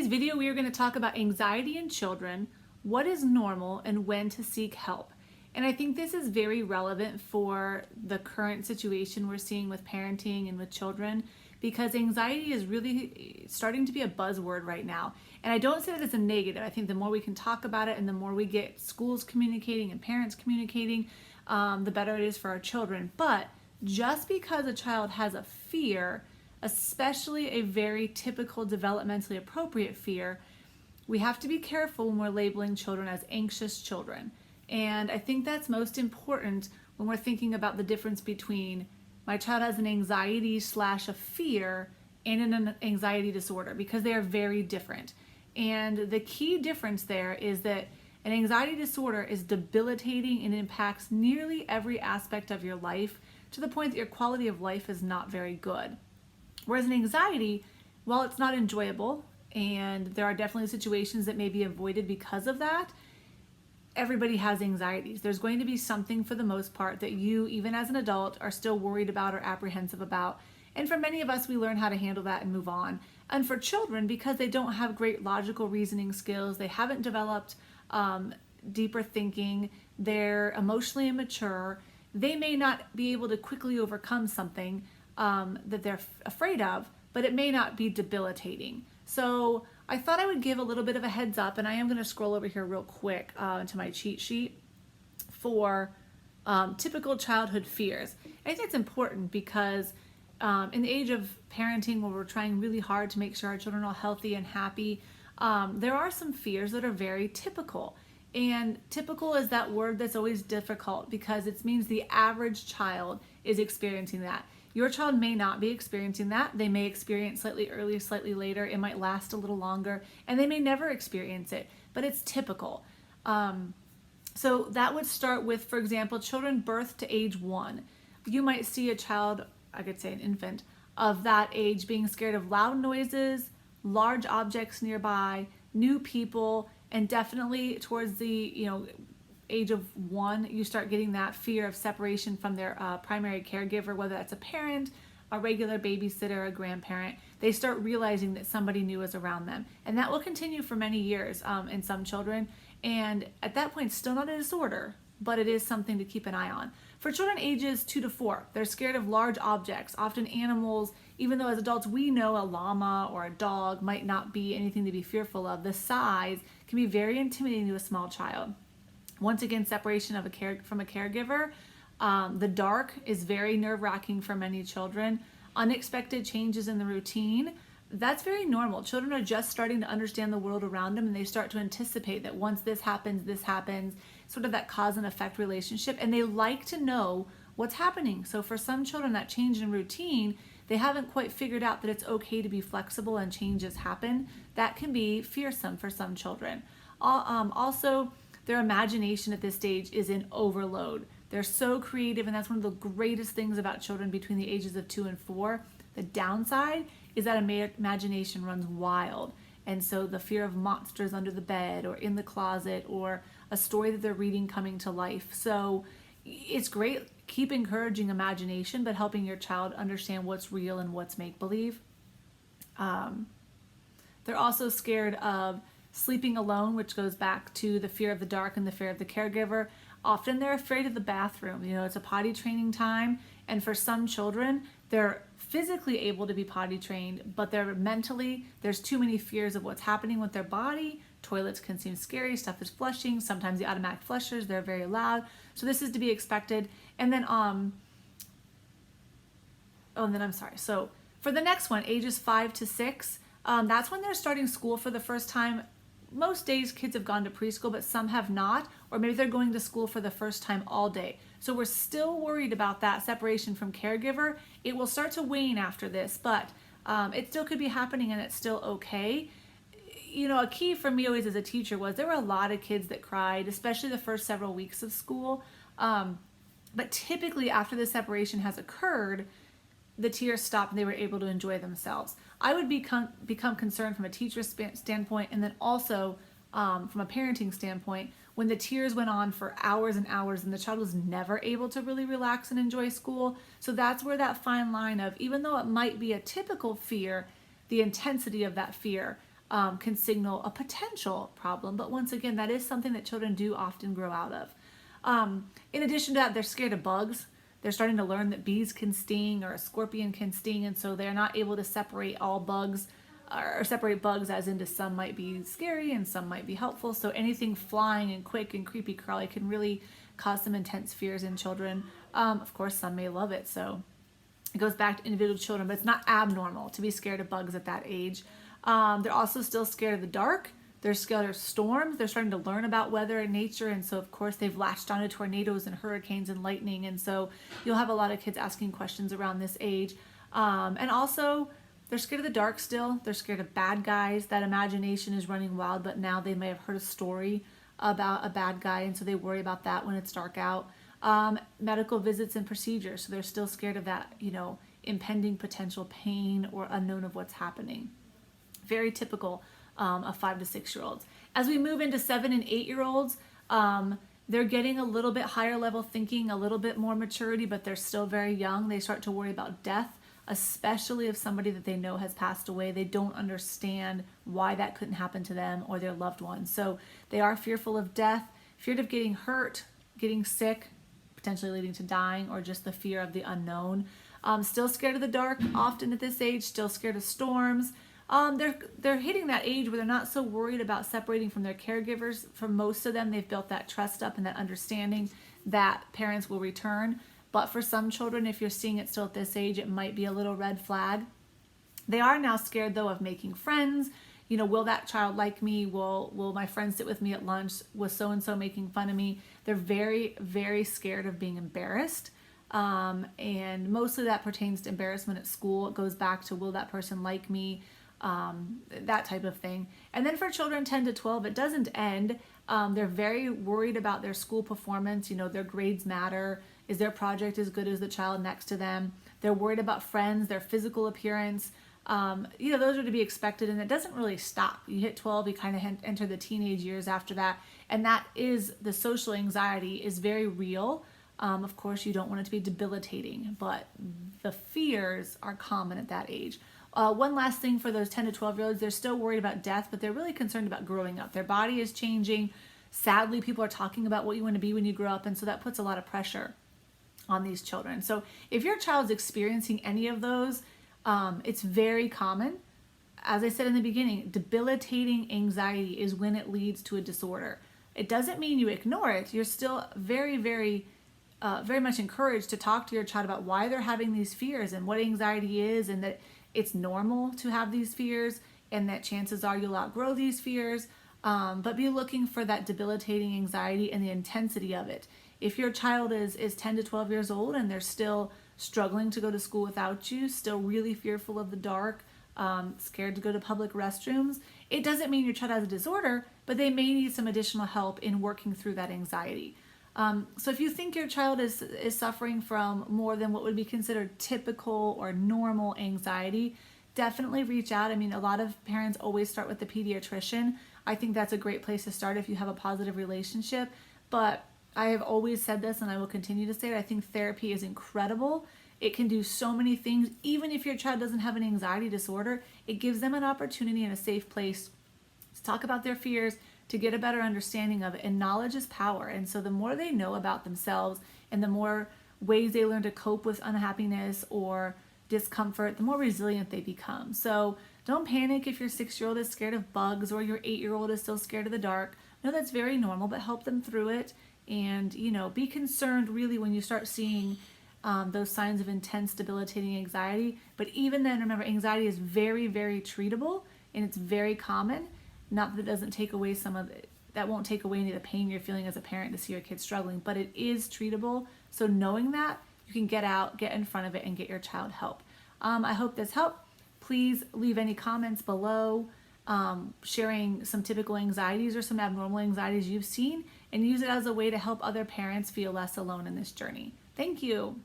today's video, we are going to talk about anxiety in children, what is normal, and when to seek help. And I think this is very relevant for the current situation we're seeing with parenting and with children, because anxiety is really starting to be a buzzword right now. And I don't say that as a negative. I think the more we can talk about it and the more we get schools communicating and parents communicating, the better it is for our children. But just because a child has a fear, especially a very typical developmentally appropriate fear, we have to be careful when we're labeling children as anxious children. And I think that's most important when we're thinking about the difference between my child has an anxiety / a fear and an anxiety disorder, because they are very different. And the key difference there is that an anxiety disorder is debilitating and impacts nearly every aspect of your life to the point that your quality of life is not very good. Whereas an anxiety, while it's not enjoyable, and there are definitely situations that may be avoided because of that, everybody has anxieties. There's going to be something for the most part that you, even as an adult, are still worried about or apprehensive about. And for many of us, we learn how to handle that and move on. And for children, because they don't have great logical reasoning skills, they haven't developed deeper thinking, they're emotionally immature, they may not be able to quickly overcome something that they're afraid of, but it may not be debilitating. So I thought I would give a little bit of a heads up, and I am going to scroll over here real quick to my cheat sheet for typical childhood fears. I think it's important because in the age of parenting, where we're trying really hard to make sure our children are healthy and happy, there are some fears that are very typical. And typical is that word that's always difficult because it means the average child is experiencing that. Your child may not be experiencing that. They may experience slightly early, slightly later. It might last a little longer, and they may never experience it, but it's typical. So that would start with, for example, children birth to age 1. You might see a child, I could say an infant, of that age being scared of loud noises, large objects nearby, new people, and definitely towards the age of 1, you start getting that fear of separation from their primary caregiver, whether that's a parent, a regular babysitter, a grandparent. They start realizing that somebody new is around them. And that will continue for many years in some children. And at that point, still not a disorder, but it is something to keep an eye on. For children ages 2 to 4, they're scared of large objects, often animals, even though as adults we know a llama or a dog might not be anything to be fearful of. The size can be very intimidating to a small child. Once again, separation of from a caregiver. The dark is very nerve-wracking for many children. Unexpected changes in the routine, that's very normal. Children are just starting to understand the world around them, and they start to anticipate that once this happens, sort of that cause and effect relationship, and they like to know what's happening. So for some children, that change in routine, they haven't quite figured out that it's okay to be flexible and changes happen. That can be fearsome for some children. Also, their imagination at this stage is in overload. They're so creative, and that's one of the greatest things about children between the ages of 2 and 4. The downside is that imagination runs wild. And so the fear of monsters under the bed or in the closet or a story that they're reading coming to life. So it's great. Keep encouraging imagination, but helping your child understand what's real and what's make-believe. They're also scared of sleeping alone, which goes back to the fear of the dark and the fear of the caregiver. Often they're afraid of the bathroom. It's a potty training time, and for some children, they're physically able to be potty trained, but they're mentally, there's too many fears of what's happening with their body. Toilets can seem scary, stuff is flushing, sometimes the automatic flushers, they're very loud. So this is to be expected. And then, So for the next one, ages 5 to 6, that's when they're starting school for the first time. Most days kids have gone to preschool, but some have not, or maybe they're going to school for the first time all day. So we're still worried about that separation from caregiver. It will start to wane after this, but it still could be happening, and it's still okay. A key for me always as a teacher was there were a lot of kids that cried, especially the first several weeks of school. But typically after the separation has occurred, the tears stopped and they were able to enjoy themselves. I would become concerned from a teacher's standpoint, and then also from a parenting standpoint, when the tears went on for hours and hours and the child was never able to really relax and enjoy school. So that's where that fine line of, even though it might be a typical fear, the intensity of that fear can signal a potential problem. But once again, that is something that children do often grow out of. In addition to that, they're scared of bugs. They're starting to learn that bees can sting or a scorpion can sting, and so they're not able to separate all bugs or separate bugs as into some might be scary and some might be helpful. So anything flying and quick and creepy crawly can really cause some intense fears in children. Of course, some may love it. So it goes back to individual children, but it's not abnormal to be scared of bugs at that age. They're also still scared of the dark. They're scared of storms. They're starting to learn about weather and nature. And so, of course, they've latched onto tornadoes and hurricanes and lightning. And so you'll have a lot of kids asking questions around this age. And also, they're scared of the dark still. They're scared of bad guys. That imagination is running wild, but now they may have heard a story about a bad guy, and so they worry about that when it's dark out. Medical visits and procedures. So they're still scared of that, impending potential pain or unknown of what's happening. Very typical of 5 to 6 year olds. As we move into 7 and 8 year olds, they're getting a little bit higher level thinking, a little bit more maturity, but they're still very young. They start to worry about death, especially if somebody that they know has passed away. They don't understand why that couldn't happen to them or their loved ones. So they are fearful of death, feared of getting hurt, getting sick, potentially leading to dying, or just the fear of the unknown. Still scared of the dark, often at this age, still scared of storms. They're hitting that age where they're not so worried about separating from their caregivers. For most of them, they've built that trust up and that understanding that parents will return. But for some children, if you're seeing it still at this age, it might be a little red flag. They are now scared, though, of making friends. Will that child like me? Will my friend sit with me at lunch? Was so-and-so making fun of me? They're very, very scared of being embarrassed. And mostly that pertains to embarrassment at school. It goes back to, will that person like me? That type of thing. And then for children 10 to 12, it doesn't end. They're very worried about their school performance. Their grades matter. Is their project as good as the child next to them? They're worried about friends, their physical appearance. Those are to be expected, and it doesn't really stop. You hit 12, you kind of enter the teenage years after that, and that is, the social anxiety is very real. Of course, you don't want it to be debilitating, but the fears are common at that age. One last thing for those 10 to 12-year-olds, they're still worried about death, but they're really concerned about growing up. Their body is changing. Sadly, people are talking about what you want to be when you grow up, and so that puts a lot of pressure on these children. So if your child's experiencing any of those, it's very common. As I said in the beginning, debilitating anxiety is when it leads to a disorder. It doesn't mean you ignore it. You're still very, very much encouraged to talk to your child about why they're having these fears and what anxiety is, and that it's normal to have these fears, and that chances are you'll outgrow these fears. But be looking for that debilitating anxiety and the intensity of it. If your child is 10 to 12 years old and they're still struggling to go to school without you, still really fearful of the dark, scared to go to public restrooms, it doesn't mean your child has a disorder, but they may need some additional help in working through that anxiety. So if you think your child is suffering from more than what would be considered typical or normal anxiety, definitely reach out. I mean, a lot of parents always start with the pediatrician. I think that's a great place to start if you have a positive relationship. But I have always said this, and I will continue to say it. I think therapy is incredible. It can do so many things. Even if your child doesn't have an anxiety disorder, it gives them an opportunity and a safe place to talk about their fears, to get a better understanding of it. And knowledge is power. And so the more they know about themselves and the more ways they learn to cope with unhappiness or discomfort, the more resilient they become. So don't panic if your 6-year-old is scared of bugs or your 8-year-old is still scared of the dark. No, that's very normal, but help them through it. And, be concerned really when you start seeing those signs of intense, debilitating anxiety. But even then, remember, anxiety is very, very treatable, and it's very common. Not that it doesn't take away that won't take away any of the pain you're feeling as a parent to see your kid struggling, but it is treatable. So knowing that, you can get in front of it, and get your child help. I hope this helped. Please leave any comments below, sharing some typical anxieties or some abnormal anxieties you've seen, and use it as a way to help other parents feel less alone in this journey. Thank you.